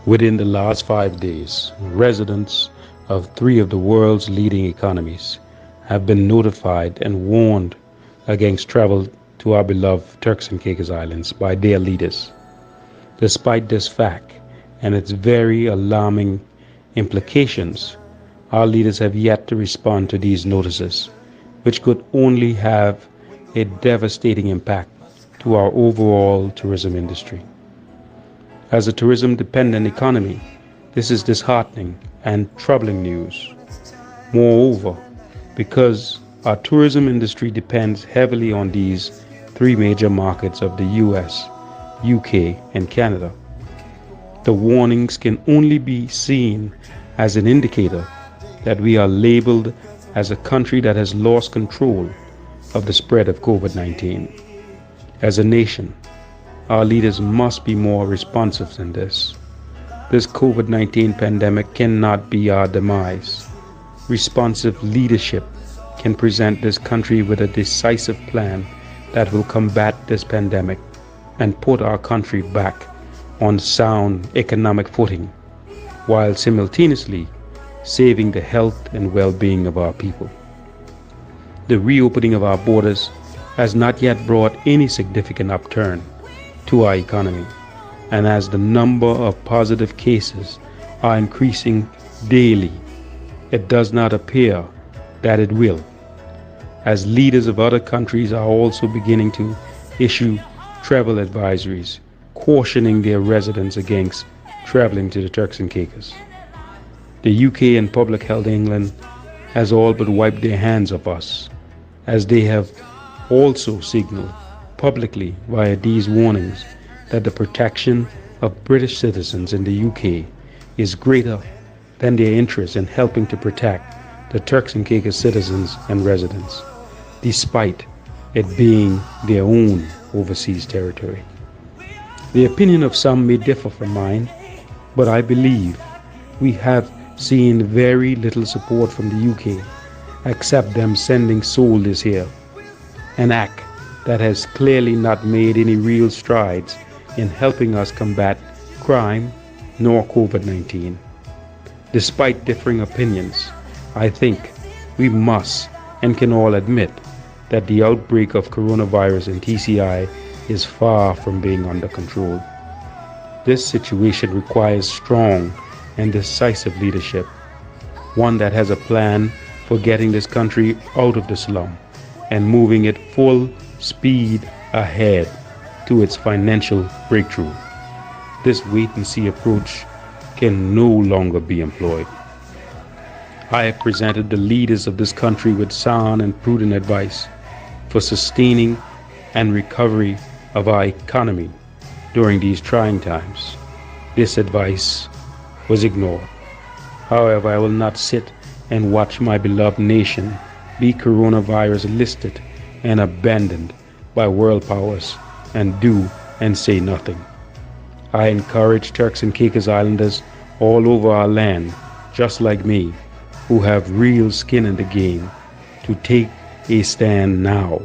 Within the last 5 days, residents of three of the world's leading economies have been notified and warned against travel to our beloved Turks and Caicos Islands by their leaders. Despite this fact and its very alarming implications, our leaders have yet to respond to these notices, which could only have a devastating impact to our overall tourism industry. As a tourism-dependent economy, this is disheartening and troubling news. Moreover, because our tourism industry depends heavily on these three major markets of the US, UK, and Canada, the warnings can only be seen as an indicator that we are labeled as a country that has lost control of the spread of COVID-19. As a nation, our leaders must be more responsive than this. This COVID-19 pandemic cannot be our demise. Responsive leadership can present this country with a decisive plan that will combat this pandemic and put our country back on sound economic footing, while simultaneously saving the health and well-being of our people. The reopening of our borders has not yet brought any significant upturn to our economy, and as the number of positive cases are increasing daily, it does not appear that it will, as leaders of other countries are also beginning to issue travel advisories, cautioning their residents against traveling to the Turks and Caicos. The UK and Public Health England has all but wiped their hands of us, as they have also signaled publicly via these warnings that the protection of British citizens in the UK is greater than their interest in helping to protect the Turks and Caicos citizens and residents, despite it being their own overseas territory. The opinion of some may differ from mine, but I believe we have seen very little support from the UK, except them sending soldiers here, an act that has clearly not made any real strides in helping us combat crime nor COVID-19. Despite differing opinions, I think we must and can all admit that the outbreak of coronavirus in TCI is far from being under control. This situation requires strong and decisive leadership, one that has a plan for getting this country out of the slum and moving it full speed ahead to its financial breakthrough. This wait-and-see approach can no longer be employed. I have presented the leaders of this country with sound and prudent advice for sustaining and recovery of our economy during these trying times. This advice was ignored. However, I will not sit and watch my beloved nation be coronavirus listed and abandoned by world powers and do and say nothing. I encourage Turks and Caicos Islanders all over our land, just like me, who have real skin in the game, to take a stand now